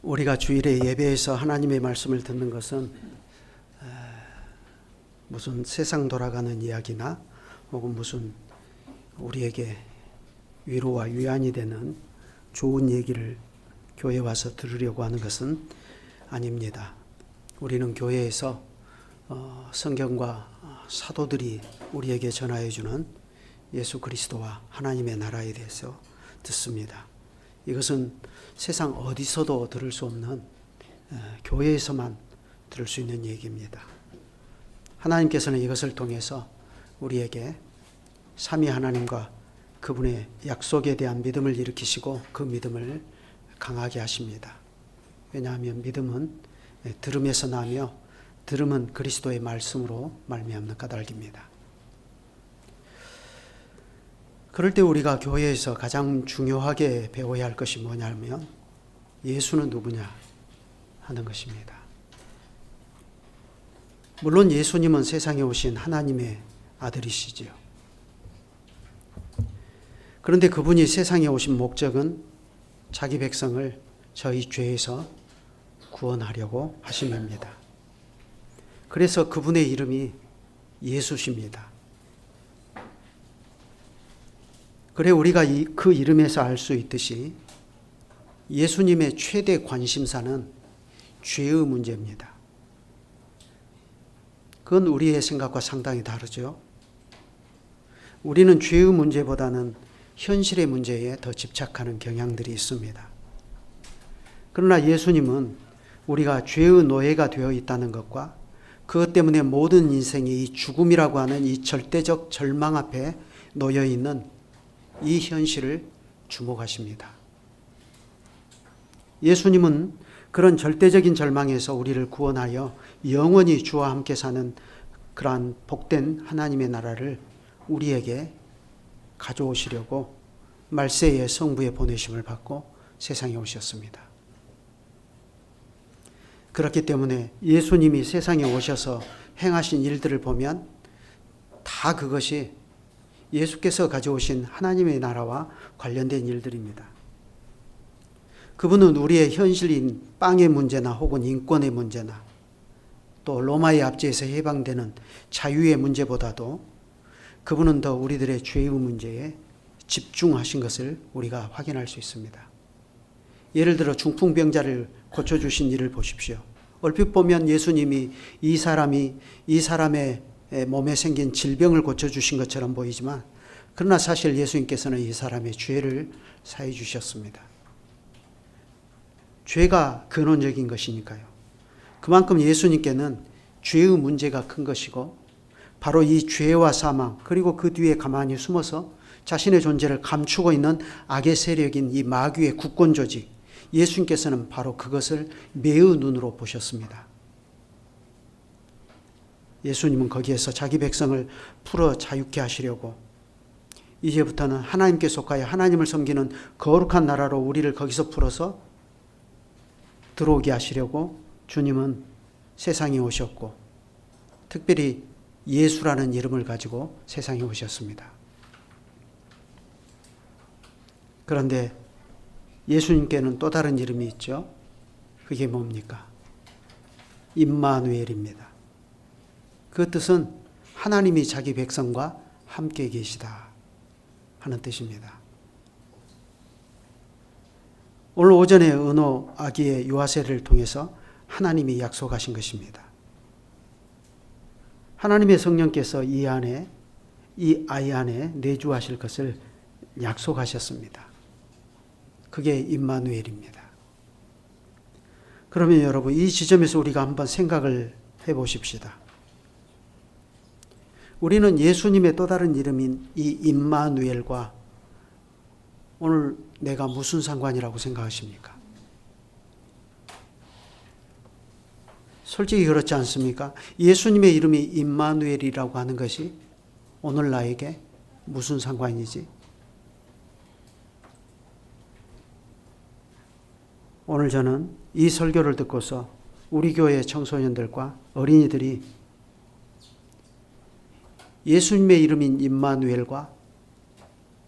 우리가 주일에 예배에서 하나님의 말씀을 듣는 것은 무슨 세상 돌아가는 이야기나 혹은 무슨 우리에게 위로와 위안이 되는 좋은 얘기를 교회에 와서 들으려고 하는 것은 아닙니다. 우리는 교회에서 성경과 사도들이 우리에게 전하여 주는 예수 그리스도와 하나님의 나라에 대해서 듣습니다. 이것은 세상 어디서도 들을 수 없는 교회에서만 들을 수 있는 얘기입니다. 하나님께서는 이것을 통해서 우리에게 삼위 하나님과 그분의 약속에 대한 믿음을 일으키시고 그 믿음을 강하게 하십니다. 왜냐하면 믿음은 들음에서 나며 들음은 그리스도의 말씀으로 말미암는 까닭입니다. 그럴 때 우리가 교회에서 가장 중요하게 배워야 할 것이 뭐냐면 예수는 누구냐 하는 것입니다. 물론 예수님은 세상에 오신 하나님의 아들이시지요. 그런데 그분이 세상에 오신 목적은 자기 백성을 저희 죄에서 구원하려고 하심입니다. 그래서 그분의 이름이 예수십니다. 그래 우리가 그 이름에서 알 수 있듯이 예수님의 최대 관심사는 죄의 문제입니다. 그건 우리의 생각과 상당히 다르죠. 우리는 죄의 문제보다는 현실의 문제에 더 집착하는 경향들이 있습니다. 그러나 예수님은 우리가 죄의 노예가 되어 있다는 것과 그것 때문에 모든 인생이 이 죽음이라고 하는 이 절대적 절망 앞에 놓여 있는 이 현실을 주목하십니다. 예수님은 그런 절대적인 절망에서 우리를 구원하여 영원히 주와 함께 사는 그러한 복된 하나님의 나라를 우리에게 가져오시려고 말세의 성부의 보내심을 받고 세상에 오셨습니다. 그렇기 때문에 예수님이 세상에 오셔서 행하신 일들을 보면 다 그것이 예수께서 가져오신 하나님의 나라와 관련된 일들입니다. 그분은 우리의 현실인 빵의 문제나 혹은 인권의 문제나 또 로마의 압제에서 해방되는 자유의 문제보다도 그분은 더 우리들의 죄의 문제에 집중하신 것을 우리가 확인할 수 있습니다. 예를 들어 중풍병자를 고쳐주신 일을 보십시오. 얼핏 보면 예수님이 이 사람의 몸에 생긴 질병을 고쳐주신 것처럼 보이지만 그러나 사실 예수님께서는 이 사람의 죄를 사해 주셨습니다. 죄가 근원적인 것이니까요. 그만큼 예수님께는 죄의 문제가 큰 것이고 바로 이 죄와 사망 그리고 그 뒤에 가만히 숨어서 자신의 존재를 감추고 있는 악의 세력인 이 마귀의 국권 조직, 예수님께서는 바로 그것을 매의 눈으로 보셨습니다. 예수님은 거기에서 자기 백성을 풀어 자유케 하시려고 이제부터는 하나님께 속하여 하나님을 섬기는 거룩한 나라로 우리를 거기서 풀어서 들어오게 하시려고 주님은 세상에 오셨고 특별히 예수라는 이름을 가지고 세상에 오셨습니다. 그런데 예수님께는 또 다른 이름이 있죠. 그게 뭡니까? 임마누엘입니다. 그 뜻은 하나님이 자기 백성과 함께 계시다 하는 뜻입니다. 오늘 오전에 은호 아기의 유아세를 통해서 하나님이 약속하신 것입니다. 하나님의 성령께서 이 아이 안에 내주하실 것을 약속하셨습니다. 그게 임마누엘입니다. 그러면 여러분 이 지점에서 우리가 한번 생각을 해보십시다. 우리는 예수님의 또 다른 이름인 이 임마누엘과 오늘 내가 무슨 상관이라고 생각하십니까? 솔직히 그렇지 않습니까? 예수님의 이름이 임마누엘이라고 하는 것이 오늘 나에게 무슨 상관이지? 오늘 저는 이 설교를 듣고서 우리 교회 청소년들과 어린이들이 예수님의 이름인 임마누엘과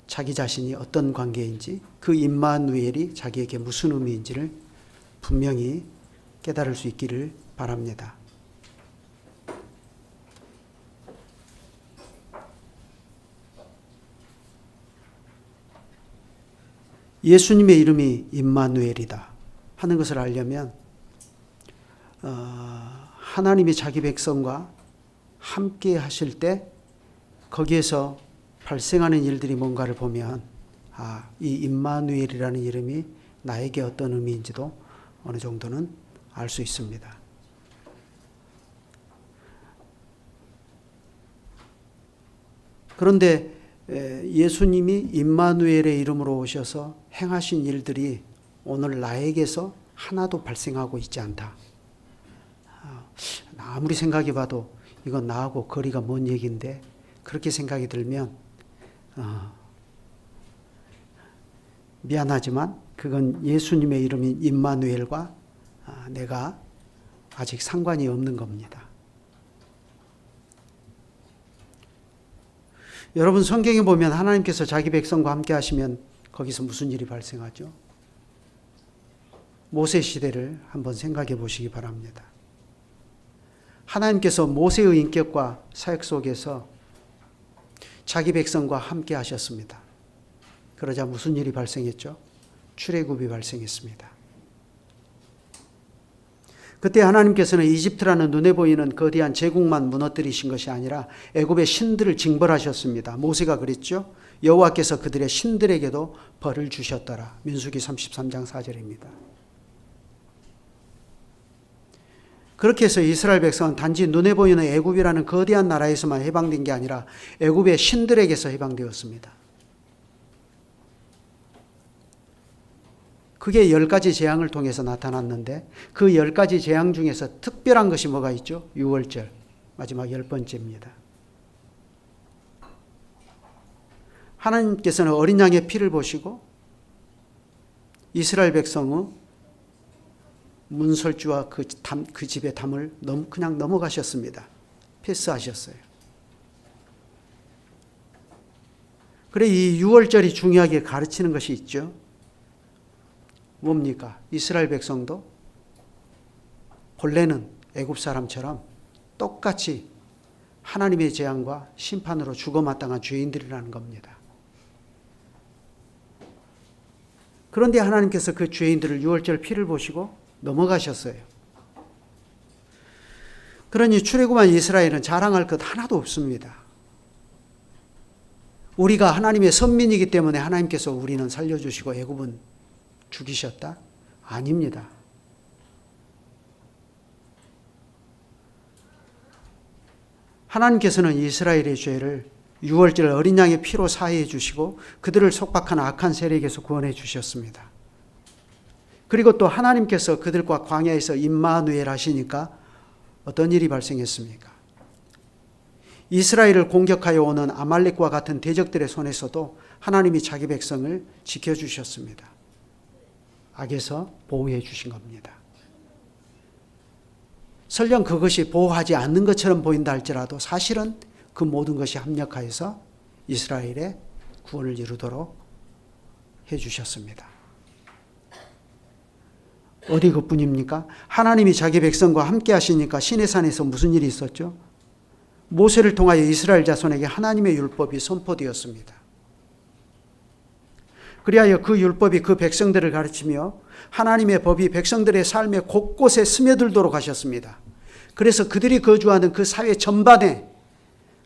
자기 자신이 어떤 관계인지 그 임마누엘이 자기에게 무슨 의미인지를 분명히 깨달을 수 있기를 바랍니다. 예수님의 이름이 임마누엘이다 하는 것을 알려면 하나님이 자기 백성과 함께 하실 때 거기에서 발생하는 일들이 뭔가를 보면 이 임마누엘이라는 이름이 나에게 어떤 의미인지도 어느 정도는 알 수 있습니다. 그런데 예수님이 임마누엘의 이름으로 오셔서 행하신 일들이 오늘 나에게서 하나도 발생하고 있지 않다. 아무리 생각해 봐도 이건 나하고 거리가 먼 얘기인데 그렇게 생각이 들면 미안하지만 그건 예수님의 이름인 임마누엘과 내가 아직 상관이 없는 겁니다. 여러분 성경에 보면 하나님께서 자기 백성과 함께 하시면 거기서 무슨 일이 발생하죠? 모세 시대를 한번 생각해 보시기 바랍니다. 하나님께서 모세의 인격과 사역 속에서 자기 백성과 함께 하셨습니다. 그러자 무슨 일이 발생했죠? 출애굽이 발생했습니다. 그때 하나님께서는 이집트라는 눈에 보이는 거대한 제국만 무너뜨리신 것이 아니라 애굽의 신들을 징벌하셨습니다. 모세가 그랬죠. 여호와께서 그들의 신들에게도 벌을 주셨더라. 민수기 33장 4절입니다. 그렇게 해서 이스라엘 백성은 단지 눈에 보이는 애굽이라는 거대한 나라에서만 해방된 게 아니라 애굽의 신들에게서 해방되었습니다. 그게 10가지 재앙을 통해서 나타났는데 그 10가지 재앙 중에서 특별한 것이 뭐가 있죠? 유월절, 마지막 10번째입니다. 하나님께서는 어린 양의 피를 보시고 이스라엘 백성의 문설주와 그 집의 담을 그냥 넘어가셨습니다. 패스하셨어요. 그래 이 유월절이 중요하게 가르치는 것이 있죠. 뭡니까? 이스라엘 백성도 본래는 애굽 사람처럼 똑같이 하나님의 재앙과 심판으로 죽어 마땅한 죄인들이라는 겁니다. 그런데 하나님께서 그 죄인들을 유월절 피를 보시고 넘어가셨어요. 그러니 출애굽한 이스라엘은 자랑할 것 하나도 없습니다. 우리가 하나님의 선민이기 때문에 하나님께서 우리는 살려주시고 애굽은 죽이셨다? 아닙니다. 하나님께서는 이스라엘의 죄를 유월절 어린 양의 피로 사해해 주시고 그들을 속박한 악한 세력에서 구원해 주셨습니다. 그리고 또 하나님께서 그들과 광야에서 임마누엘 하시니까 어떤 일이 발생했습니까? 이스라엘을 공격하여 오는 아말렉과 같은 대적들의 손에서도 하나님이 자기 백성을 지켜주셨습니다. 악에서 보호해 주신 겁니다. 설령 그것이 보호하지 않는 것처럼 보인다 할지라도 사실은 그 모든 것이 합력하여서 이스라엘의 구원을 이루도록 해 주셨습니다. 어디 그뿐입니까? 하나님이 자기 백성과 함께 하시니까 시내산에서 무슨 일이 있었죠? 모세를 통하여 이스라엘 자손에게 하나님의 율법이 선포되었습니다. 그리하여 그 율법이 그 백성들을 가르치며 하나님의 법이 백성들의 삶의 곳곳에 스며들도록 하셨습니다. 그래서 그들이 거주하는 그 사회 전반에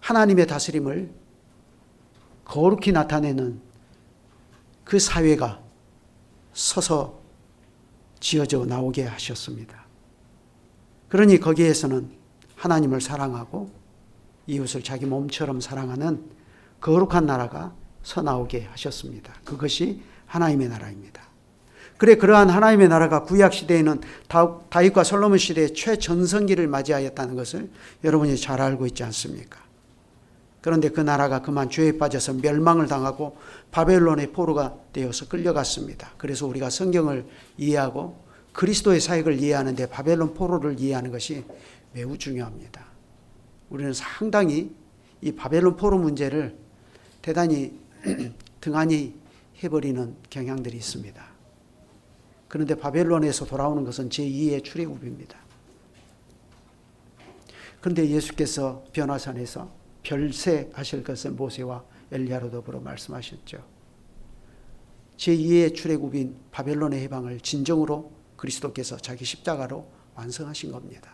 하나님의 다스림을 거룩히 나타내는 그 사회가 서서 지어져 나오게 하셨습니다. 그러니 거기에서는 하나님을 사랑하고 이웃을 자기 몸처럼 사랑하는 거룩한 나라가 서나오게 하셨습니다. 그것이 하나님의 나라입니다. 그래 그러한 하나님의 나라가 구약 시대에는 다윗과 솔로몬 시대의 최전성기를 맞이하였다는 것을 여러분이 잘 알고 있지 않습니까? 그런데 그 나라가 그만 죄에 빠져서 멸망을 당하고 바벨론의 포로가 되어서 끌려갔습니다. 그래서 우리가 성경을 이해하고 그리스도의 사역을 이해하는데 바벨론 포로를 이해하는 것이 매우 중요합니다. 우리는 상당히 이 바벨론 포로 문제를 대단히 등한히 해버리는 경향들이 있습니다. 그런데 바벨론에서 돌아오는 것은 제2의 출애굽입니다. 그런데 예수께서 변화산에서 별세하실 것을 모세와 엘리야로 더불어 말씀하셨죠. 제2의 출애굽인 바벨론의 해방을 진정으로 그리스도께서 자기 십자가로 완성하신 겁니다.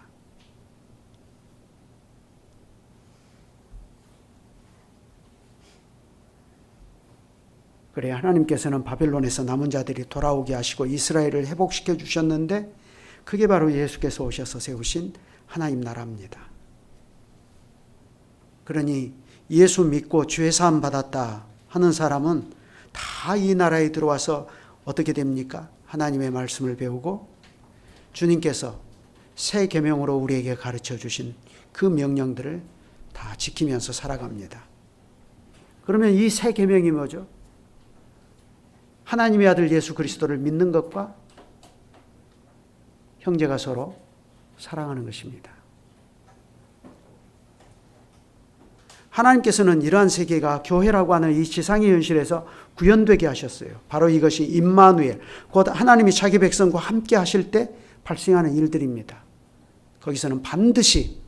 그래, 하나님께서는 바벨론에서 남은 자들이 돌아오게 하시고 이스라엘을 회복시켜 주셨는데 그게 바로 예수께서 오셔서 세우신 하나님 나라입니다. 그러니 예수 믿고 죄사함 받았다 하는 사람은 다 이 나라에 들어와서 어떻게 됩니까? 하나님의 말씀을 배우고 주님께서 새 계명으로 우리에게 가르쳐 주신 그 명령들을 다 지키면서 살아갑니다. 그러면 이 새 계명이 뭐죠? 하나님의 아들 예수 그리스도를 믿는 것과 형제가 서로 사랑하는 것입니다. 하나님께서는 이러한 세계가 교회라고 하는 이 지상의 현실에서 구현되게 하셨어요. 바로 이것이 임마누엘, 곧 하나님이 자기 백성과 함께 하실 때 발생하는 일들입니다. 거기서는 반드시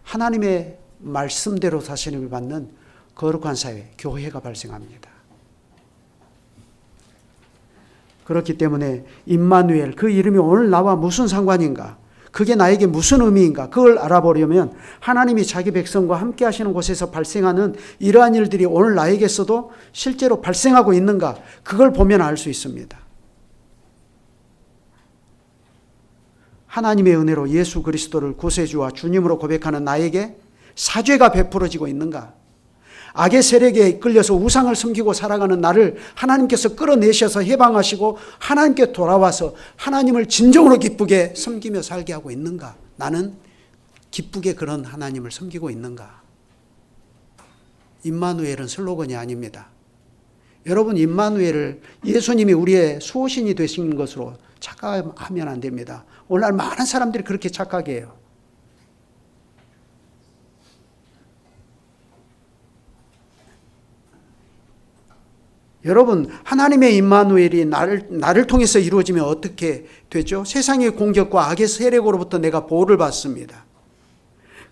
하나님의 말씀대로 사시림을 받는 거룩한 사회, 교회가 발생합니다. 그렇기 때문에 임마누엘, 그 이름이 오늘 나와 무슨 상관인가? 그게 나에게 무슨 의미인가? 그걸 알아보려면 하나님이 자기 백성과 함께 하시는 곳에서 발생하는 이러한 일들이 오늘 나에게서도 실제로 발생하고 있는가? 그걸 보면 알 수 있습니다. 하나님의 은혜로 예수 그리스도를 구세주와 주님으로 고백하는 나에게 사죄가 베풀어지고 있는가? 악의 세력에 이끌려서 우상을 섬기고 살아가는 나를 하나님께서 끌어내셔서 해방하시고 하나님께 돌아와서 하나님을 진정으로 기쁘게 섬기며 살게 하고 있는가? 나는 기쁘게 그런 하나님을 섬기고 있는가? 임마누엘은 슬로건이 아닙니다. 여러분, 임마누엘을 예수님이 우리의 수호신이 되신 것으로 착각하면 안 됩니다. 오늘날 많은 사람들이 그렇게 착각해요. 여러분, 하나님의 임마누엘이 나를 통해서 이루어지면 어떻게 되죠? 세상의 공격과 악의 세력으로부터 내가 보호를 받습니다.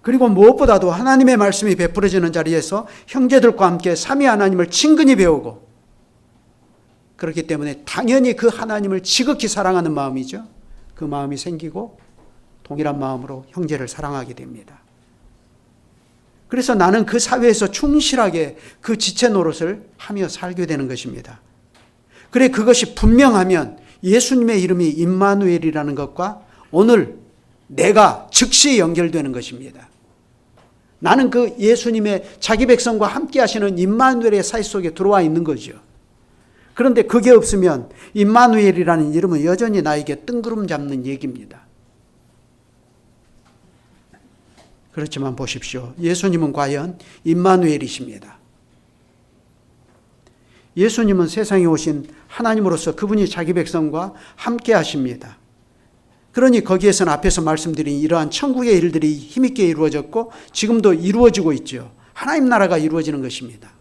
그리고 무엇보다도 하나님의 말씀이 베풀어지는 자리에서 형제들과 함께 삼위 하나님을 친근히 배우고, 그렇기 때문에 당연히 그 하나님을 지극히 사랑하는 마음이죠. 그 마음이 생기고 동일한 마음으로 형제를 사랑하게 됩니다. 그래서 나는 그 사회에서 충실하게 그 지체 노릇을 하며 살게 되는 것입니다. 그래, 그것이 분명하면 예수님의 이름이 임마누엘이라는 것과 오늘 내가 즉시 연결되는 것입니다. 나는 그 예수님의 자기 백성과 함께 하시는 임마누엘의 사이 속에 들어와 있는 거죠. 그런데 그게 없으면 임마누엘이라는 이름은 여전히 나에게 뜬구름 잡는 얘기입니다. 그렇지만 보십시오. 예수님은 과연 임마누엘이십니다. 예수님은 세상에 오신 하나님으로서 그분이 자기 백성과 함께 하십니다. 그러니 거기에서는 앞에서 말씀드린 이러한 천국의 일들이 힘있게 이루어졌고 지금도 이루어지고 있죠. 하나님 나라가 이루어지는 것입니다.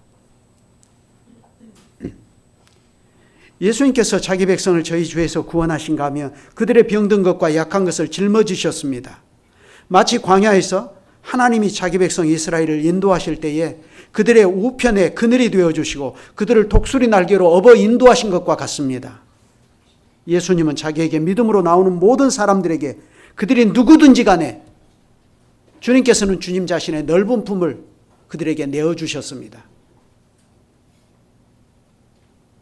예수님께서 자기 백성을 저희 죄에서 구원하신가 하면 그들의 병든 것과 약한 것을 짊어지셨습니다. 마치 광야에서 하나님이 자기 백성 이스라엘을 인도하실 때에 그들의 우편에 그늘이 되어주시고 그들을 독수리 날개로 업어 인도하신 것과 같습니다. 예수님은 자기에게 믿음으로 나오는 모든 사람들에게 그들이 누구든지 간에 주님께서는 주님 자신의 넓은 품을 그들에게 내어주셨습니다.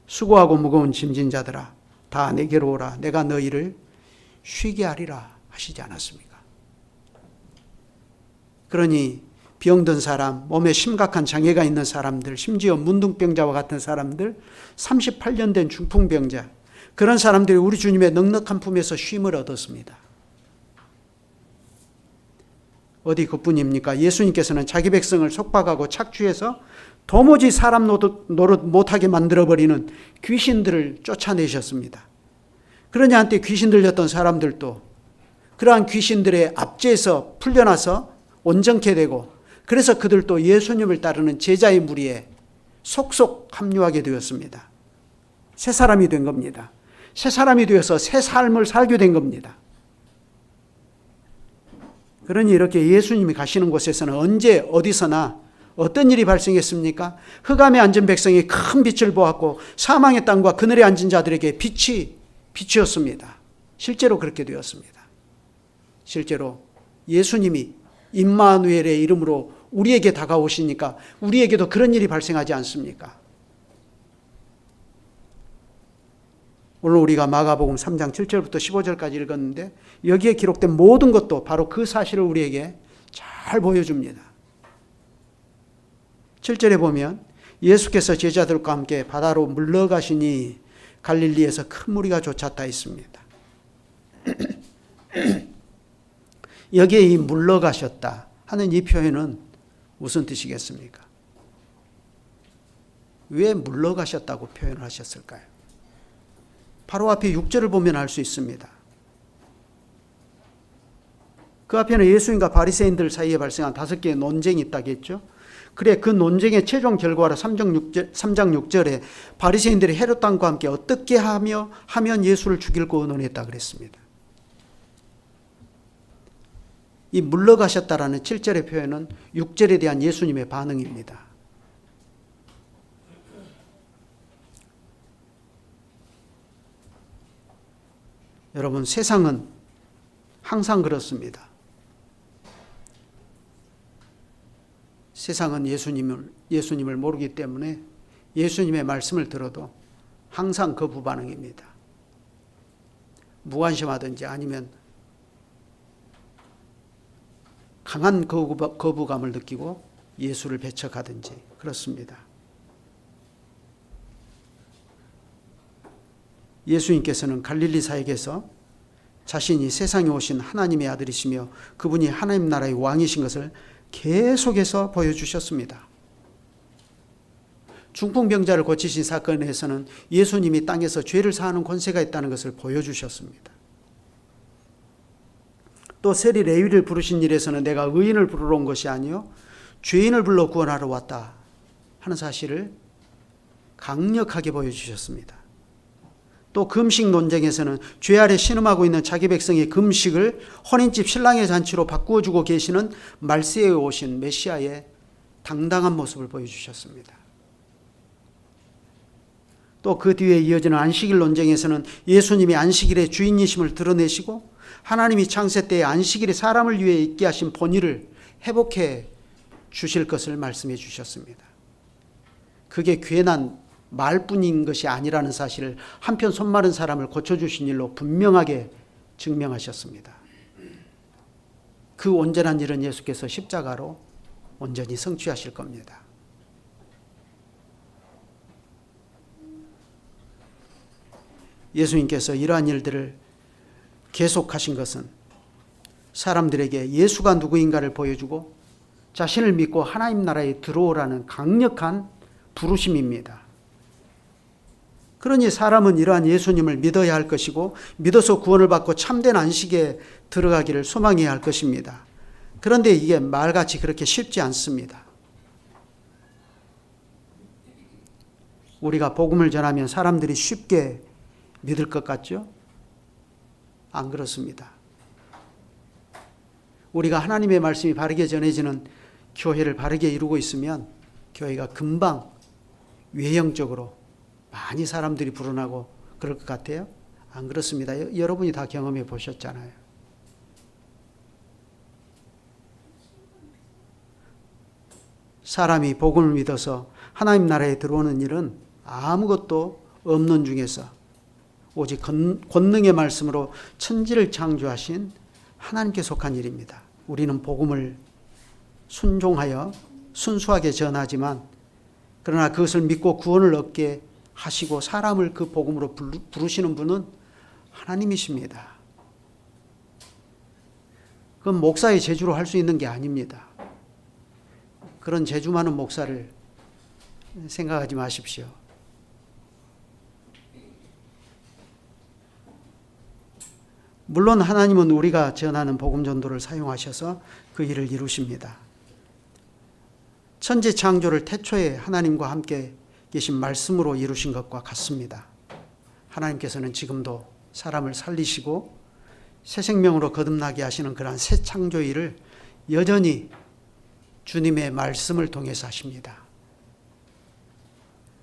수고하고 무거운 짐진 자들아 다 내게로 오라. 내가 너희를 쉬게 하리라 하시지 않았습니까? 그러니 병든 사람, 몸에 심각한 장애가 있는 사람들, 심지어 문둥병자와 같은 사람들, 38년 된 중풍병자, 그런 사람들이 우리 주님의 넉넉한 품에서 쉼을 얻었습니다. 어디 그뿐입니까? 예수님께서는 자기 백성을 속박하고 착취해서 도무지 사람 노릇 못하게 만들어버리는 귀신들을 쫓아내셨습니다. 그러니 한때 귀신 들렸던 사람들도 그러한 귀신들의 압제에서 풀려나서 온전케 되고, 그래서 그들도 예수님을 따르는 제자의 무리에 속속 합류하게 되었습니다. 새 사람이 된 겁니다. 새 사람이 되어서 새 삶을 살게 된 겁니다. 그러니 이렇게 예수님이 가시는 곳에서는 언제 어디서나 어떤 일이 발생했습니까? 흑암에 앉은 백성이 큰 빛을 보았고 사망의 땅과 그늘에 앉은 자들에게 빛이 비추었습니다. 실제로 그렇게 되었습니다. 실제로 예수님이 임마누엘의 이름으로 우리에게 다가오시니까 우리에게도 그런 일이 발생하지 않습니까? 오늘 우리가 마가복음 3장 7절부터 15절까지 읽었는데 여기에 기록된 모든 것도 바로 그 사실을 우리에게 잘 보여줍니다. 7절에 보면 예수께서 제자들과 함께 바다로 물러가시니 갈릴리에서 큰 무리가 쫓았다 있습니다. 여기에 이 물러가셨다 하는 이 표현은 무슨 뜻이겠습니까? 왜 물러가셨다고 표현을 하셨을까요? 바로 앞에 6절을 보면 알 수 있습니다. 그 앞에는 예수님과 바리새인들 사이에 발생한 5개의 논쟁이 있다겠죠. 그래 그 논쟁의 최종 결과로 3장 6절에 바리새인들이 헤롯 왕과 함께 어떻게 하면 예수를 죽일고 의논했다 그랬습니다. 이 물러가셨다라는 7절의 표현은 6절에 대한 예수님의 반응입니다. 여러분, 세상은 항상 그렇습니다. 세상은 예수님을 모르기 때문에 예수님의 말씀을 들어도 항상 거부 반응입니다. 무관심하든지 아니면 강한 거부감을 느끼고 예수를 배척하든지 그렇습니다. 예수님께서는 갈릴리사에게서 자신이 세상에 오신 하나님의 아들이시며 그분이 하나님 나라의 왕이신 것을 계속해서 보여주셨습니다. 중풍병자를 고치신 사건에서는 예수님이 땅에서 죄를 사하는 권세가 있다는 것을 보여주셨습니다. 또 세리 레위를 부르신 일에서는 내가 의인을 부르러 온 것이 아니요 죄인을 불러 구원하러 왔다 하는 사실을 강력하게 보여주셨습니다. 또 금식 논쟁에서는 죄 아래 신음하고 있는 자기 백성의 금식을 혼인집 신랑의 잔치로 바꾸어주고 계시는 말세에 오신 메시아의 당당한 모습을 보여주셨습니다. 또 그 뒤에 이어지는 안식일 논쟁에서는 예수님이 안식일의 주인이심을 드러내시고 하나님이 창세 때에 안식일이 사람을 위해 있게 하신 본의를 회복해 주실 것을 말씀해 주셨습니다. 그게 괜한 말뿐인 것이 아니라는 사실을 한편 손마른 사람을 고쳐주신 일로 분명하게 증명하셨습니다. 그 온전한 일은 예수께서 십자가로 온전히 성취하실 겁니다. 예수님께서 이러한 일들을 계속하신 것은 사람들에게 예수가 누구인가를 보여주고 자신을 믿고 하나님 나라에 들어오라는 강력한 부르심입니다. 그러니 사람은 이러한 예수님을 믿어야 할 것이고 믿어서 구원을 받고 참된 안식에 들어가기를 소망해야 할 것입니다. 그런데 이게 말같이 그렇게 쉽지 않습니다. 우리가 복음을 전하면 사람들이 쉽게 믿을 것 같죠? 안 그렇습니다. 우리가 하나님의 말씀이 바르게 전해지는 교회를 바르게 이루고 있으면 교회가 금방 외형적으로 많이 사람들이 불어나고 그럴 것 같아요? 안 그렇습니다. 여러분이 다 경험해 보셨잖아요. 사람이 복음을 믿어서 하나님 나라에 들어오는 일은 아무것도 없는 중에서 오직 권능의 말씀으로 천지를 창조하신 하나님께 속한 일입니다. 우리는 복음을 순종하여 순수하게 전하지만 그러나 그것을 믿고 구원을 얻게 하시고 사람을 그 복음으로 부르시는 분은 하나님이십니다. 그건 목사의 재주로 할 수 있는 게 아닙니다. 그런 재주 많은 목사를 생각하지 마십시오. 물론 하나님은 우리가 전하는 복음 전도를 사용하셔서 그 일을 이루십니다. 천지 창조를 태초에 하나님과 함께 계신 말씀으로 이루신 것과 같습니다. 하나님께서는 지금도 사람을 살리시고 새 생명으로 거듭나게 하시는 그러한 새 창조일을 여전히 주님의 말씀을 통해서 하십니다.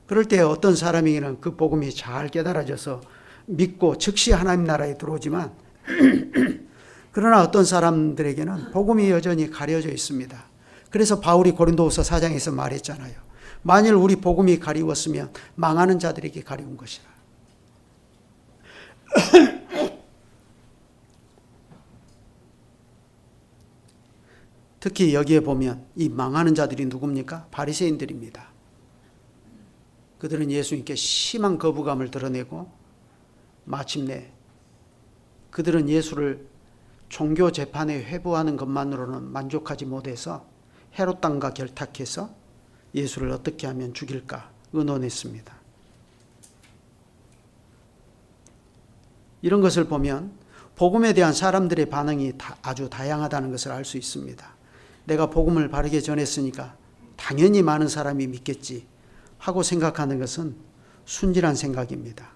그럴 때 어떤 사람에게는 그 복음이 잘 깨달아져서 믿고 즉시 하나님 나라에 들어오지만 그러나 어떤 사람들에게는 복음이 여전히 가려져 있습니다. 그래서 바울이 고린도후서 4장에서 말했잖아요. 만일 우리 복음이 가리웠으면 망하는 자들에게 가리운 것이라. 특히 여기에 보면 이 망하는 자들이 누굽니까? 바리새인들입니다. 그들은 예수님께 심한 거부감을 드러내고 마침내 그들은 예수를 종교 재판에 회부하는 것만으로는 만족하지 못해서 헤롯 왕과 결탁해서 예수를 어떻게 하면 죽일까 의논했습니다. 이런 것을 보면 복음에 대한 사람들의 반응이 아주 다양하다는 것을 알 수 있습니다. 내가 복음을 바르게 전했으니까 당연히 많은 사람이 믿겠지 하고 생각하는 것은 순진한 생각입니다.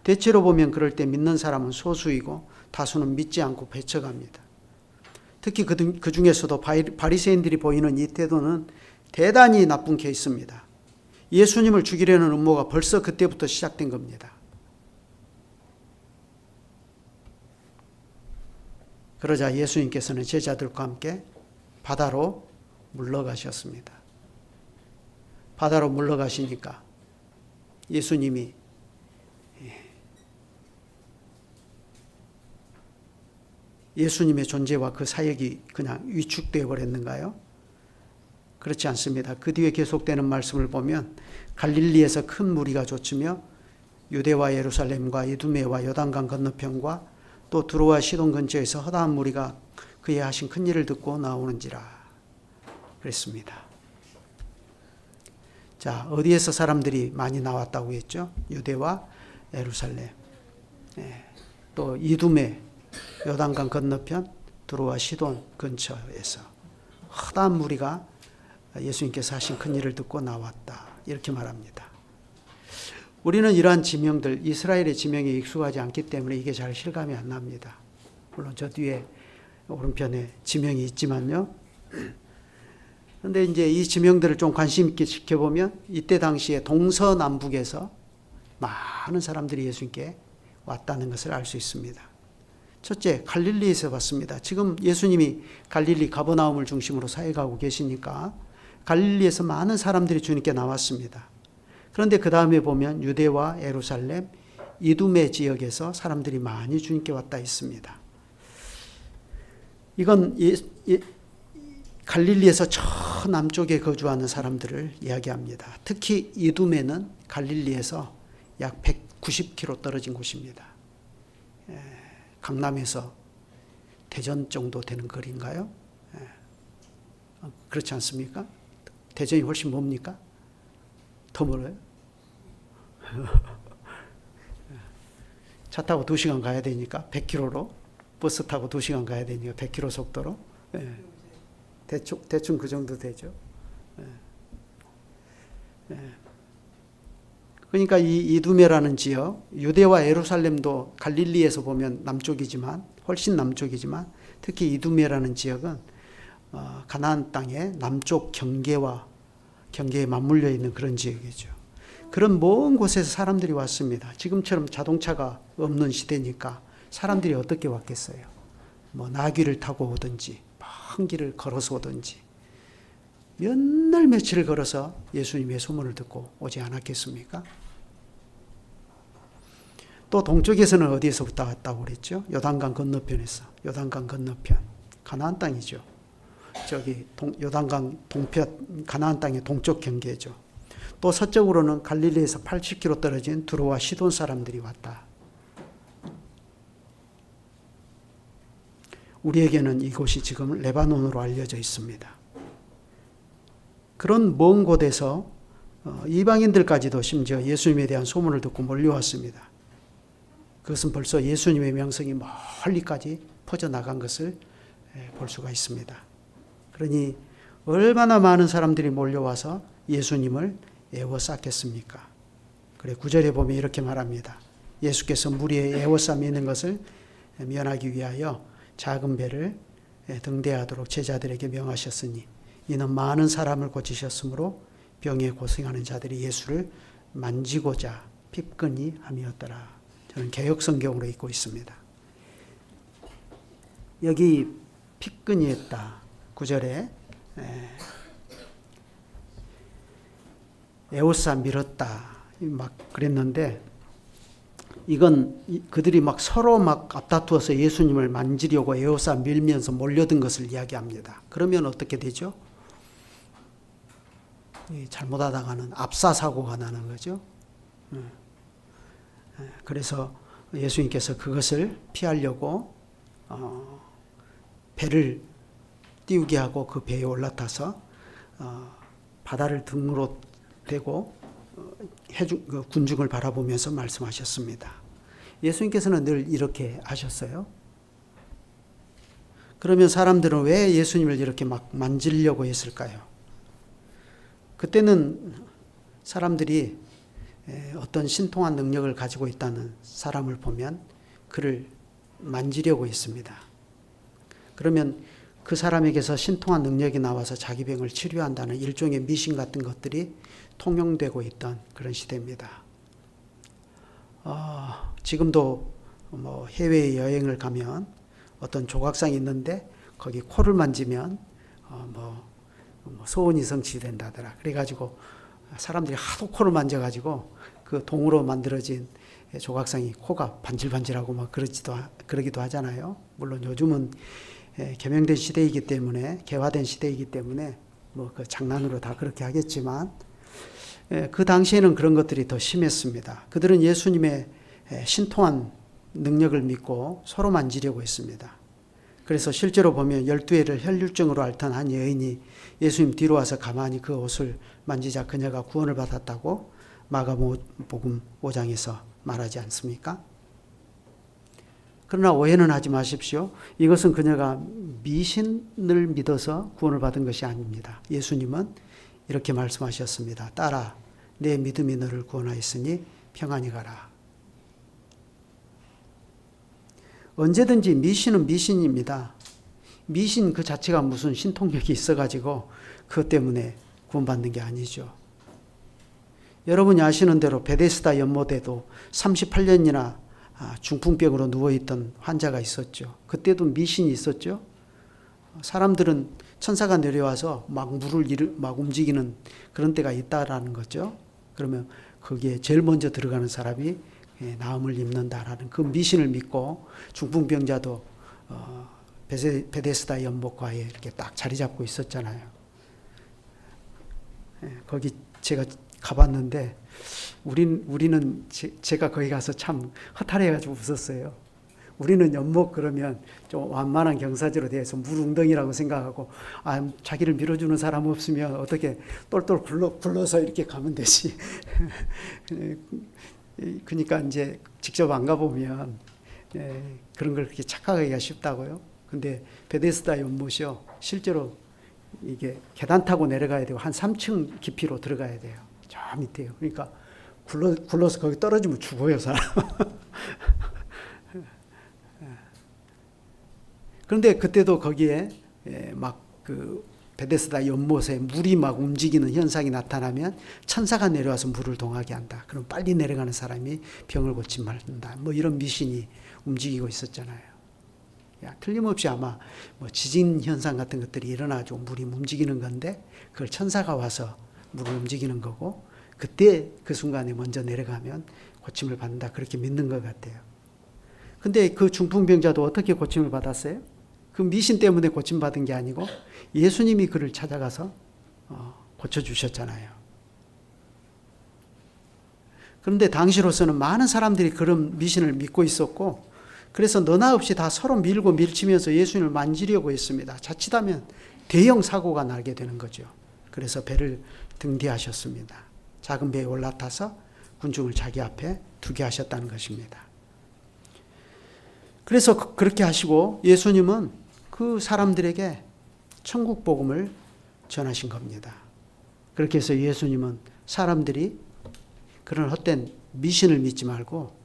대체로 보면 그럴 때 믿는 사람은 소수이고 다수는 믿지 않고 배척합니다. 특히 그 중에서도 바리새인들이 보이는 이 태도는 대단히 나쁜 케이스입니다. 예수님을 죽이려는 음모가 벌써 그때부터 시작된 겁니다. 그러자 예수님께서는 제자들과 함께 바다로 물러가셨습니다. 바다로 물러가시니까 예수님이 예수님의 존재와 그 사역이 그냥 위축되어 버렸는가요? 그렇지 않습니다. 그 뒤에 계속되는 말씀을 보면 갈릴리에서 큰 무리가 쫓으며 유대와 예루살렘과 이두메와 요단강 건너편과 또 두로와 시돈 근처에서 허다한 무리가 그의 하신 큰 일을 듣고 나오는지라 그랬습니다. 자, 어디에서 사람들이 많이 나왔다고 했죠? 유대와 예루살렘, 또 이두메, 요단강 건너편, 두로와 시돈 근처에서 허다한 무리가 예수님께서 하신 큰 일을 듣고 나왔다. 이렇게 말합니다. 우리는 이러한 지명들, 이스라엘의 지명에 익숙하지 않기 때문에 이게 잘 실감이 안 납니다. 물론 저 뒤에 오른편에 지명이 있지만요. 그런데 이제 이 지명들을 좀 관심 있게 지켜보면 이때 당시에 동서남북에서 많은 사람들이 예수님께 왔다는 것을 알 수 있습니다. 첫째, 갈릴리에서 왔습니다. 지금 예수님이 갈릴리 가버나움을 중심으로 사역하고 계시니까 갈릴리에서 많은 사람들이 주님께 나왔습니다. 그런데 그 다음에 보면 유대와 예루살렘, 이두메 지역에서 사람들이 많이 주님께 왔다 있습니다. 이건 갈릴리에서 저 남쪽에 거주하는 사람들을 이야기합니다. 특히 이두메는 갈릴리에서 약 190km 떨어진 곳입니다. 강남에서 대전 정도 되는 거리인가요? 그렇지 않습니까? 대전이 훨씬 멉니까? 더 멀어요? 차 타고 2시간 가야 되니까 100km로, 버스 타고 2시간 가야 되니까 100km 속도로, 대충 그 정도 되죠. 그러니까 이 이두메라는 지역, 유대와 예루살렘도 갈릴리에서 보면 남쪽이지만, 훨씬 남쪽이지만, 특히 이두메라는 지역은 가나안 땅의 남쪽 경계에 맞물려 있는 그런 지역이죠. 그런 먼 곳에서 사람들이 왔습니다. 지금처럼 자동차가 없는 시대니까 사람들이 어떻게 왔겠어요? 뭐 나귀를 타고 오든지, 먼 길을 걸어서 오든지, 몇 날 며칠을 걸어서 예수님의 소문을 듣고 오지 않았겠습니까? 또 동쪽에서는 어디에서부터 왔다고 그랬죠? 요단강 건너편에서. 요단강 건너편, 가나안 땅이죠. 저기 요단강 동편, 가나안 땅의 동쪽 경계죠. 또 서쪽으로는 갈릴리에서 80km 떨어진 두로와 시돈 사람들이 왔다. 우리에게는 이곳이 지금 레바논으로 알려져 있습니다. 그런 먼 곳에서 이방인들까지도 심지어 예수님에 대한 소문을 듣고 몰려왔습니다. 그것은 벌써 예수님의 명성이 멀리까지 퍼져나간 것을 볼 수가 있습니다. 그러니 얼마나 많은 사람들이 몰려와서 예수님을 애워쌌겠습니까? 그래 9절에 보면 이렇게 말합니다. 예수께서 물 위에 에워싸 미는 것을 면하기 위하여 작은 배를 등대하도록 제자들에게 명하셨으니 이는 많은 사람을 고치셨으므로 병에 고생하는 자들이 예수를 만지고자 핍근히 함이었더라. 저는 개역성경으로 읽고 있습니다. 여기 핍근히 했다 9절에 에워싸 밀었다 막 그랬는데, 이건 그들이 막 서로 막 앞다투어서 예수님을 만지려고 에워싸 밀면서 몰려든 것을 이야기합니다. 그러면 어떻게 되죠? 잘못하다가는 압사 사고가 나는 거죠. 그래서 예수님께서 그것을 피하려고 배를 띄우게 하고 그 배에 올라타서 바다를 등으로 대고 군중을 바라보면서 말씀하셨습니다. 예수님께서는 늘 이렇게 하셨어요. 그러면 사람들은 왜 예수님을 이렇게 막 만지려고 했을까요? 그때는 사람들이 어떤 신통한 능력을 가지고 있다는 사람을 보면 그를 만지려고 했습니다. 그러면 그 사람에게서 신통한 능력이 나와서 자기 병을 치료한다는 일종의 미신 같은 것들이 통용되고 있던 그런 시대입니다. 지금도 뭐 해외 여행을 가면 어떤 조각상이 있는데 거기 코를 만지면 소원이 성취된다더라. 그래가지고 사람들이 하도 코를 만져가지고 그 동으로 만들어진 조각상이 코가 반질반질하고 막 그러기도 하잖아요. 물론 요즘은 개명된 시대이기 때문에, 개화된 시대이기 때문에 뭐 그 장난으로 다 그렇게 하겠지만, 그 당시에는 그런 것들이 더 심했습니다. 그들은 예수님의 신통한 능력을 믿고 서로 만지려고 했습니다. 그래서 실제로 보면 12회를 혈류증으로 앓던 한 여인이 예수님 뒤로 와서 가만히 그 옷을 만지자 그녀가 구원을 받았다고 마가복음 5장에서 말하지 않습니까? 그러나 오해는 하지 마십시오. 이것은 그녀가 미신을 믿어서 구원을 받은 것이 아닙니다. 예수님은 이렇게 말씀하셨습니다. 딸아, 내 믿음이 너를 구원하였으니 평안히 가라. 언제든지 미신은 미신입니다. 미신 그 자체가 무슨 신통력이 있어가지고 그것 때문에 구원받는 게 아니죠. 여러분이 아시는 대로 베데스다 연못에도 38년이나 중풍병으로 누워있던 환자가 있었죠. 그때도 미신이 있었죠. 사람들은 천사가 내려와서 막 물을 막 움직이는 그런 때가 있다라는 거죠. 그러면 거기에 제일 먼저 들어가는 사람이 나음을 입는다라는 그 미신을 믿고 중풍병자도 베데스다 연못가에 이렇게 딱 자리 잡고 있었잖아요. 거기 제가 가봤는데 우리는 제가 거기 가서 참 허탈해가지고 웃었어요. 우리는 연못 그러면 좀 완만한 경사지로 되어서 물 웅덩이라고 생각하고 자기를 밀어주는 사람 없으면 어떻게 똘똘 굴러서 이렇게 가면 되지. 그러니까 이제 직접 안 가보면 그런 걸 그렇게 착각하기가 쉽다고요. 근데 베데스다 연못이요, 실제로 이게 계단 타고 내려가야 되고 한 3층 깊이로 들어가야 돼요. 저 밑에요. 그러니까 굴러서 거기 떨어지면 죽어요, 사람. 그런데 그때도 거기에 막 그 베데스다 연못에 물이 막 움직이는 현상이 나타나면 천사가 내려와서 물을 동하게 한다. 그럼 빨리 내려가는 사람이 병을 고치지 말는다. 뭐 이런 미신이 움직이고 있었잖아요. 틀림없이 아마 뭐 지진 현상 같은 것들이 일어나가지고 물이 움직이는 건데 그걸 천사가 와서 물을 움직이는 거고, 그때 그 순간에 먼저 내려가면 고침을 받는다. 그렇게 믿는 것 같아요. 근데 그 중풍병자도 어떻게 고침을 받았어요? 그 미신 때문에 고침받은 게 아니고 예수님이 그를 찾아가서 고쳐주셨잖아요. 그런데 당시로서는 많은 사람들이 그런 미신을 믿고 있었고, 그래서 너나 없이 다 서로 밀고 밀치면서 예수님을 만지려고 했습니다. 자칫하면 대형 사고가 나게 되는 거죠. 그래서 배를 등대하셨습니다. 작은 배에 올라타서 군중을 자기 앞에 두게 하셨다는 것입니다. 그래서 그렇게 하시고 예수님은 그 사람들에게 천국 복음을 전하신 겁니다. 그렇게 해서 예수님은 사람들이 그런 헛된 미신을 믿지 말고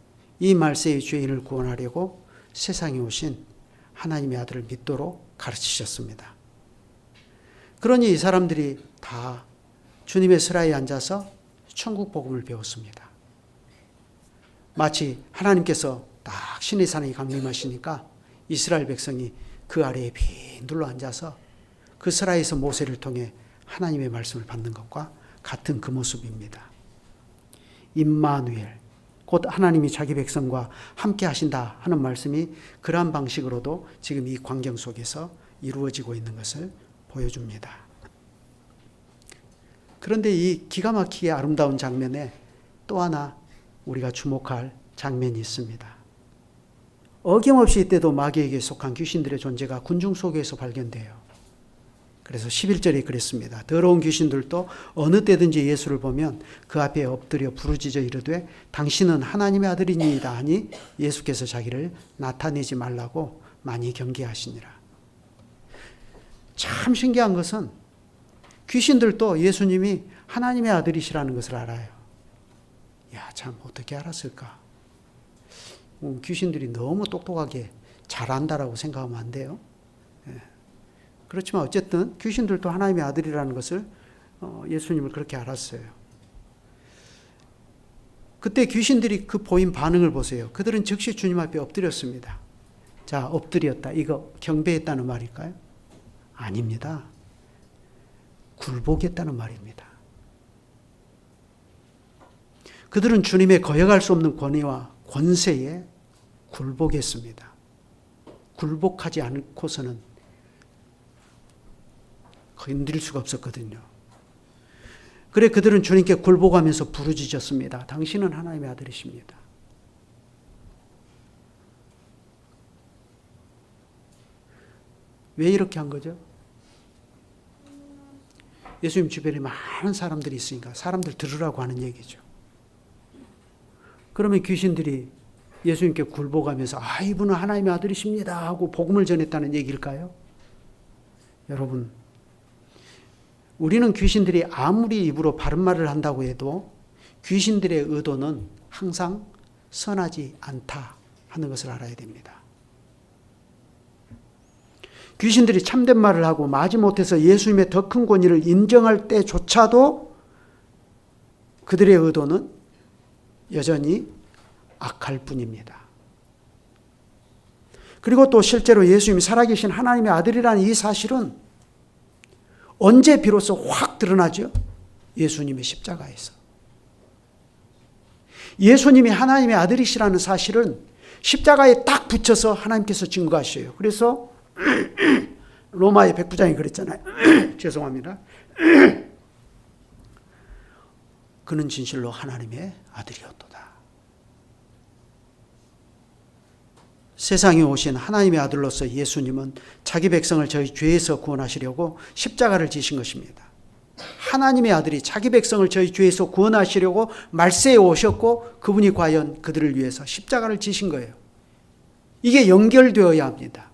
이 말세의 죄인을 구원하려고 세상에 오신 하나님의 아들을 믿도록 가르치셨습니다. 그러니 이 사람들이 다 주님의 슬하에 앉아서 천국 복음을 배웠습니다. 마치 하나님께서 딱 신의 산에 강림하시니까 이스라엘 백성이 그 아래에 빈 둘러 앉아서 그 슬하에서 모세를 통해 하나님의 말씀을 받는 것과 같은 그 모습입니다. 임마누엘, 곧 하나님이 자기 백성과 함께 하신다 하는 말씀이 그러한 방식으로도 지금 이 광경 속에서 이루어지고 있는 것을 보여줍니다. 그런데 이 기가 막히게 아름다운 장면에 또 하나 우리가 주목할 장면이 있습니다. 어김없이 이때도 마귀에게 속한 귀신들의 존재가 군중 속에서 발견돼요. 그래서 11절에 그랬습니다. 더러운 귀신들도 어느 때든지 예수를 보면 그 앞에 엎드려 부르짖어 이르되 당신은 하나님의 아들이니이다 하니 예수께서 자기를 나타내지 말라고 많이 경계하시니라. 참 신기한 것은 귀신들도 예수님이 하나님의 아들이시라는 것을 알아요. 야, 참 어떻게 알았을까? 귀신들이 너무 똑똑하게 잘 안다라고 생각하면 안 돼요. 그렇지만 어쨌든 귀신들도 하나님의 아들이라는 것을 예수님을 그렇게 알았어요. 그때 귀신들이 그 보인 반응을 보세요. 그들은 즉시 주님 앞에 엎드렸습니다. 자, 엎드렸다. 이거 경배했다는 말일까요? 아닙니다. 굴복했다는 말입니다. 그들은 주님의 거역할 수 없는 권위와 권세에 굴복했습니다. 굴복하지 않고서는 건드릴 수가 없었거든요. 그래 그들은 주님께 굴복하면서 부르짖었습니다. 당신은 하나님의 아들이십니다. 왜 이렇게 한 거죠? 예수님 주변에 많은 사람들이 있으니까 사람들 들으라고 하는 얘기죠. 그러면 귀신들이 예수님께 굴복하면서 이분은 하나님의 아들이십니다 하고 복음을 전했다는 얘기일까요? 여러분, 우리는 귀신들이 아무리 입으로 바른 말을 한다고 해도 귀신들의 의도는 항상 선하지 않다 하는 것을 알아야 됩니다. 귀신들이 참된 말을 하고 마지못해서 예수님의 더 큰 권위를 인정할 때조차도 그들의 의도는 여전히 악할 뿐입니다. 그리고 또 실제로 예수님이 살아계신 하나님의 아들이라는 이 사실은 언제 비로소 확 드러나죠? 예수님의 십자가에서. 예수님이 하나님의 아들이시라는 사실은 십자가에 딱 붙여서 하나님께서 증거하셔요. 그래서 로마의 백부장이 그랬잖아요. 죄송합니다. 그는 진실로 하나님의 아들이었도다. 세상에 오신 하나님의 아들로서 예수님은 자기 백성을 저희 죄에서 구원하시려고 십자가를 지신 것입니다. 하나님의 아들이 자기 백성을 저희 죄에서 구원하시려고 말세에 오셨고 그분이 과연 그들을 위해서 십자가를 지신 거예요. 이게 연결되어야 합니다.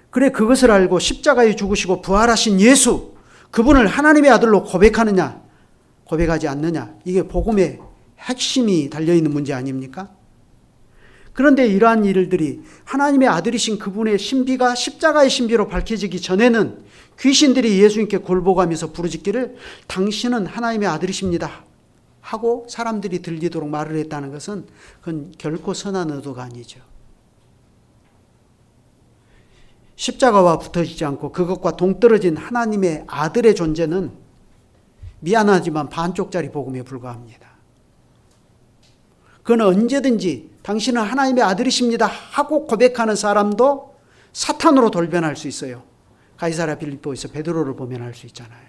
그래 그것을 알고 십자가에 죽으시고 부활하신 예수, 그분을 하나님의 아들로 고백하느냐 고백하지 않느냐, 이게 복음의 핵심이 달려있는 문제 아닙니까? 그런데 이러한 일들이 하나님의 아들이신 그분의 신비가 십자가의 신비로 밝혀지기 전에는 귀신들이 예수님께 굴복하면서 부르짖기를 당신은 하나님의 아들이십니다 하고 사람들이 들리도록 말을 했다는 것은 그건 결코 선한 의도가 아니죠. 십자가와 붙어지지 않고 그것과 동떨어진 하나님의 아들의 존재는 미안하지만 반쪽짜리 복음에 불과합니다. 그건 언제든지 당신은 하나님의 아들이십니다 하고 고백하는 사람도 사탄으로 돌변할 수 있어요. 가이사랴 빌립보에서 베드로를 보면 알 수 있잖아요.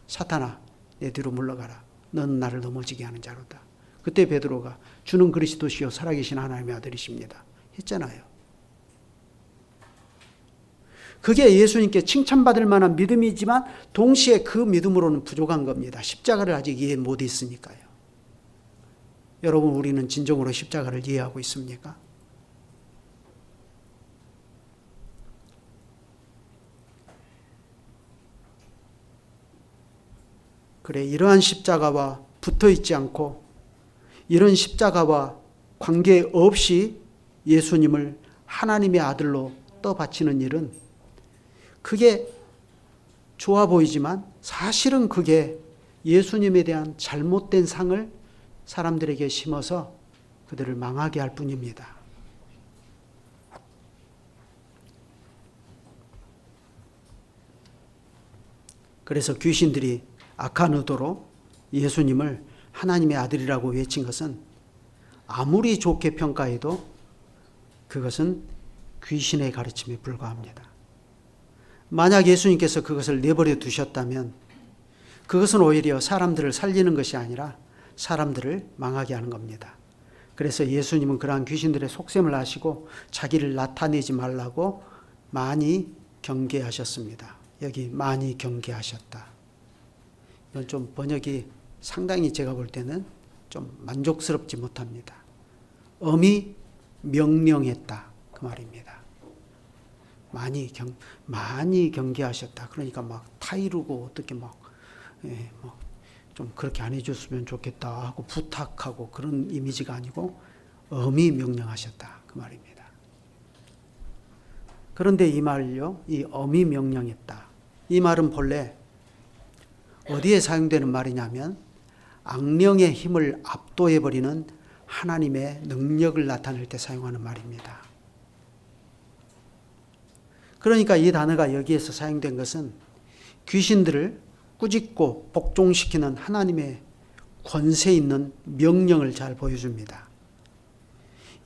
사탄아, 내 뒤로 물러가라. 너는 나를 넘어지게 하는 자로다. 그때 베드로가 주는 그리스도시요 살아계신 하나님의 아들이십니다 했잖아요. 그게 예수님께 칭찬받을 만한 믿음이지만 동시에 그 믿음으로는 부족한 겁니다. 십자가를 아직 이해 못 했으니까요. 여러분, 우리는 진정으로 십자가를 이해하고 있습니까? 그래, 이러한 십자가와 붙어 있지 않고 이런 십자가와 관계없이 예수님을 하나님의 아들로 떠받치는 일은 그게 좋아 보이지만 사실은 그게 예수님에 대한 잘못된 상을 사람들에게 심어서 그들을 망하게 할 뿐입니다. 그래서 귀신들이 악한 의도로 예수님을 하나님의 아들이라고 외친 것은 아무리 좋게 평가해도 그것은 귀신의 가르침에 불과합니다. 만약 예수님께서 그것을 내버려 두셨다면 그것은 오히려 사람들을 살리는 것이 아니라 사람들을 망하게 하는 겁니다. 그래서 예수님은 그러한 귀신들의 속셈을 아시고 자기를 나타내지 말라고 많이 경계하셨습니다. 여기 많이 경계하셨다. 이건 좀 번역이 상당히 제가 볼 때는 좀 만족스럽지 못합니다. 엄히 명령했다 그 말입니다. 많이 경계하셨다. 그러니까 막 타이르고 어떻게 좀 그렇게 안 해줬으면 좋겠다 하고 부탁하고 그런 이미지가 아니고 엄히 명령하셨다 그 말입니다. 그런데 이 말을요, 이 엄히 명령했다. 이 말은 본래 어디에 사용되는 말이냐면 악령의 힘을 압도해버리는 하나님의 능력을 나타낼 때 사용하는 말입니다. 그러니까 이 단어가 여기에서 사용된 것은 귀신들을 꾸짖고 복종시키는 하나님의 권세 있는 명령을 잘 보여줍니다.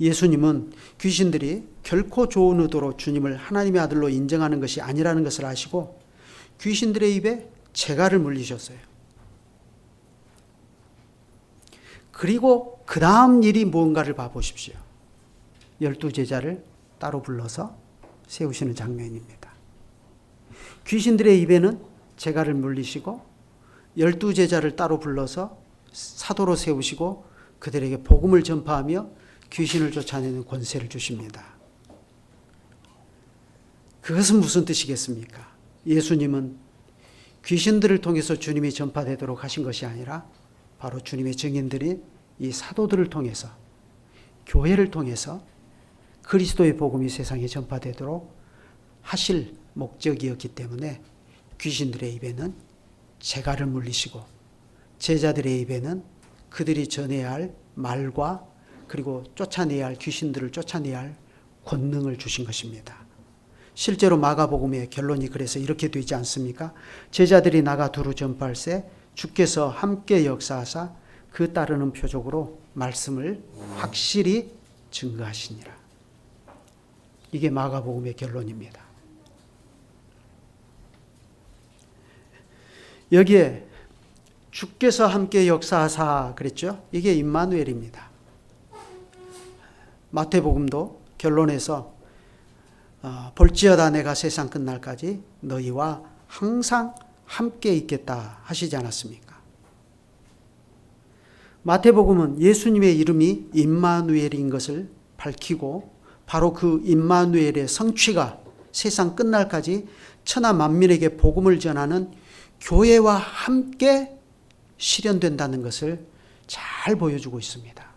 예수님은 귀신들이 결코 좋은 의도로 주님을 하나님의 아들로 인정하는 것이 아니라는 것을 아시고 귀신들의 입에 재갈을 물리셨어요. 그리고 그 다음 일이 무언가를 봐보십시오. 12제자를 따로 불러서 세우시는 장면입니다. 귀신들의 입에는 재갈을 물리시고 12제자를 따로 불러서 사도로 세우시고 그들에게 복음을 전파하며 귀신을 쫓아내는 권세를 주십니다. 그것은 무슨 뜻이겠습니까? 예수님은 귀신들을 통해서 주님이 전파되도록 하신 것이 아니라 바로 주님의 증인들이 이 사도들을 통해서 교회를 통해서 그리스도의 복음이 세상에 전파되도록 하실 목적이었기 때문에 귀신들의 입에는 재갈을 물리시고 제자들의 입에는 그들이 전해야 할 말과 그리고 쫓아내야 할 귀신들을 쫓아내야 할 권능을 주신 것입니다. 실제로 마가복음의 결론이 그래서 이렇게 되지 않습니까? 제자들이 나가 두루 전파할세 주께서 함께 역사하사 그 따르는 표적으로 말씀을 확실히 증거하시니라. 이게 마가복음의 결론입니다. 여기에 주께서 함께 역사하사 그랬죠? 이게 임마누엘입니다. 마태복음도 결론에서 볼지어다 내가 세상 끝날까지 너희와 항상 함께 있겠다 하시지 않았습니까? 마태복음은 예수님의 이름이 임마누엘인 것을 밝히고 바로 그 임마누엘의 성취가 세상 끝날까지 천하 만민에게 복음을 전하는 교회와 함께 실현된다는 것을 잘 보여주고 있습니다.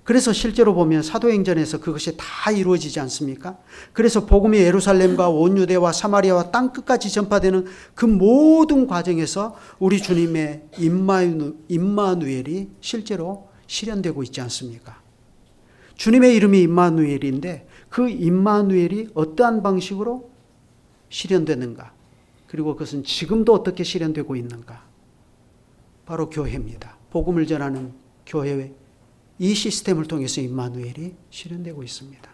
그래서 실제로 보면 사도행전에서 그것이 다 이루어지지 않습니까? 그래서 복음이 예루살렘과 온 유대와 사마리아와 땅끝까지 전파되는 그 모든 과정에서 우리 주님의 임마누엘이 실제로 실현되고 있지 않습니까? 주님의 이름이 임마누엘인데 그 임마누엘이 어떠한 방식으로 실현되는가? 그리고 그것은 지금도 어떻게 실현되고 있는가? 바로 교회입니다. 복음을 전하는 교회, 이 시스템을 통해서 임마누엘이 실현되고 있습니다.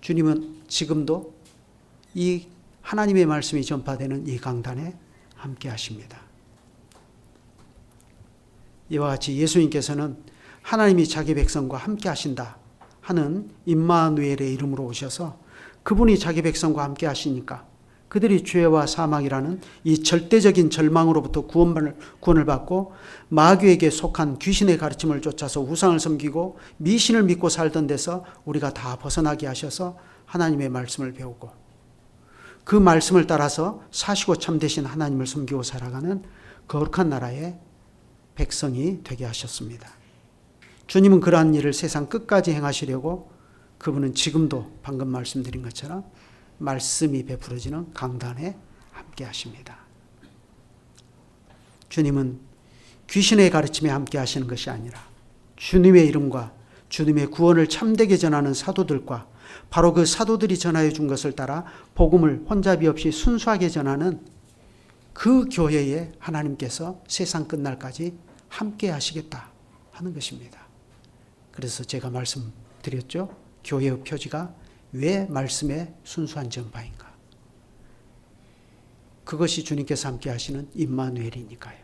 주님은 지금도 이 하나님의 말씀이 전파되는 이 강단에 함께 하십니다. 이와 같이 예수님께서는 하나님이 자기 백성과 함께 하신다 하는 임마누엘의 이름으로 오셔서 그분이 자기 백성과 함께 하시니까 그들이 죄와 사망이라는 이 절대적인 절망으로부터 구원을 받고 마귀에게 속한 귀신의 가르침을 쫓아서 우상을 섬기고 미신을 믿고 살던 데서 우리가 다 벗어나게 하셔서 하나님의 말씀을 배우고 그 말씀을 따라서 사시고 참되신 하나님을 섬기고 살아가는 거룩한 나라의 백성이 되게 하셨습니다. 주님은 그러한 일을 세상 끝까지 행하시려고 그분은 지금도 방금 말씀드린 것처럼 말씀이 베풀어지는 강단에 함께 하십니다. 주님은 귀신의 가르침에 함께 하시는 것이 아니라 주님의 이름과 주님의 구원을 참되게 전하는 사도들과 바로 그 사도들이 전하여 준 것을 따라 복음을 혼잡이 없이 순수하게 전하는 그 교회에 하나님께서 세상 끝날까지 함께 하시겠다 하는 것입니다. 그래서 제가 말씀드렸죠. 교회의 표지가 왜 말씀의 순수한 전파인가. 그것이 주님께서 함께 하시는 임마누엘이니까요.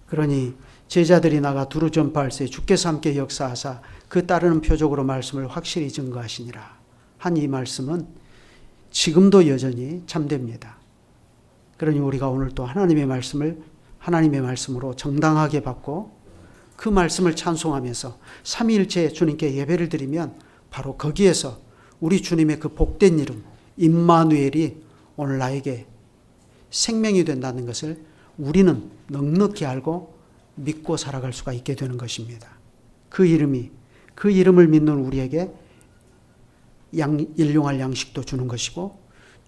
그러니 제자들이 나가 두루 전파할 때 주께서 함께 역사하사 그 따르는 표적으로 말씀을 확실히 증거하시니라 한 이 말씀은 지금도 여전히 참됩니다. 그러니 우리가 오늘 또 하나님의 말씀으로 정당하게 받고 그 말씀을 찬송하면서 삼위일체 주님께 예배를 드리면 바로 거기에서 우리 주님의 그 복된 이름 임마누엘이 오늘 나에게 생명이 된다는 것을 우리는 넉넉히 알고 믿고 살아갈 수가 있게 되는 것입니다. 그 이름을 믿는 우리에게 일용할 양식도 주는 것이고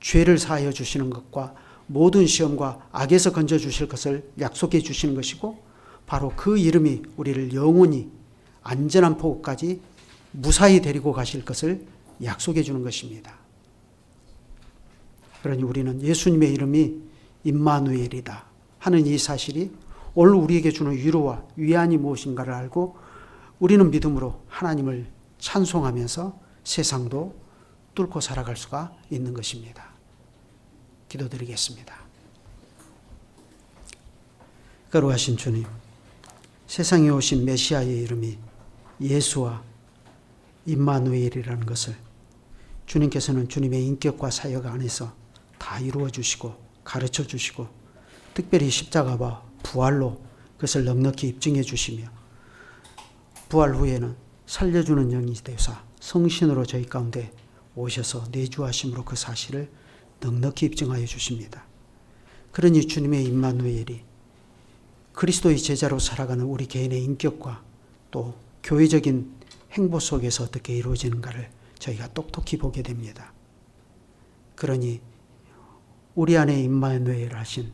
죄를 사하여 주시는 것과 모든 시험과 악에서 건져 주실 것을 약속해 주시는 것이고 바로 그 이름이 우리를 영원히 안전한 포구까지 무사히 데리고 가실 것을 약속해 주는 것입니다. 그러니 우리는 예수님의 이름이 임마누엘이다 하는 이 사실이 오늘 우리에게 주는 위로와 위안이 무엇인가를 알고 우리는 믿음으로 하나님을 찬송하면서 세상도 뚫고 살아갈 수가 있는 것입니다. 기도드리겠습니다. 거룩하신 주님, 세상에 오신 메시아의 이름이 예수와 임마누엘이라는 것을 주님께서는 주님의 인격과 사역 안에서 다 이루어 주시고 가르쳐 주시고 특별히 십자가와 부활로 그것을 넉넉히 입증해 주시며 부활 후에는 살려주는 영이 되사 성신으로 저희 가운데 오셔서 내주하심으로 그 사실을 넉넉히 입증하여 주십니다. 그러니 주님의 임마누엘이 그리스도의 제자로 살아가는 우리 개인의 인격과 또 교회적인 행보 속에서 어떻게 이루어지는가를 저희가 똑똑히 보게 됩니다. 그러니 우리 안에 임마누엘 하신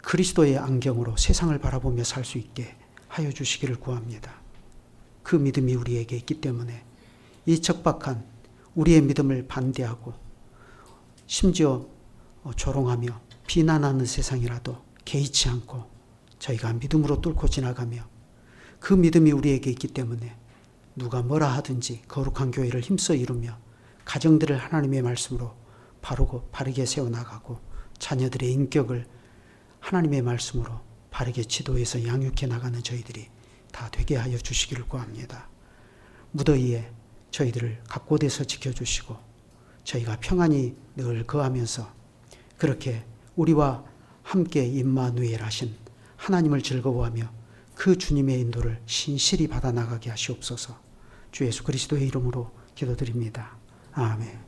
그리스도의 안경으로 세상을 바라보며 살 수 있게 하여 주시기를 구합니다. 그 믿음이 우리에게 있기 때문에 이 척박한 우리의 믿음을 반대하고 심지어 조롱하며 비난하는 세상이라도 개의치 않고 저희가 믿음으로 뚫고 지나가며 그 믿음이 우리에게 있기 때문에 누가 뭐라 하든지 거룩한 교회를 힘써 이루며 가정들을 하나님의 말씀으로 바르게 세워나가고 자녀들의 인격을 하나님의 말씀으로 바르게 지도해서 양육해 나가는 저희들이 다 되게 하여 주시기를 구합니다. 무더위에 저희들을 각고돼서 지켜주시고 저희가 평안히 늘 거하면서 그렇게 우리와 함께 임마누엘 하신 하나님을 즐거워하며 그 주님의 인도를 신실히 받아 나가게 하시옵소서. 주 예수 그리스도의 이름으로 기도드립니다. 아멘.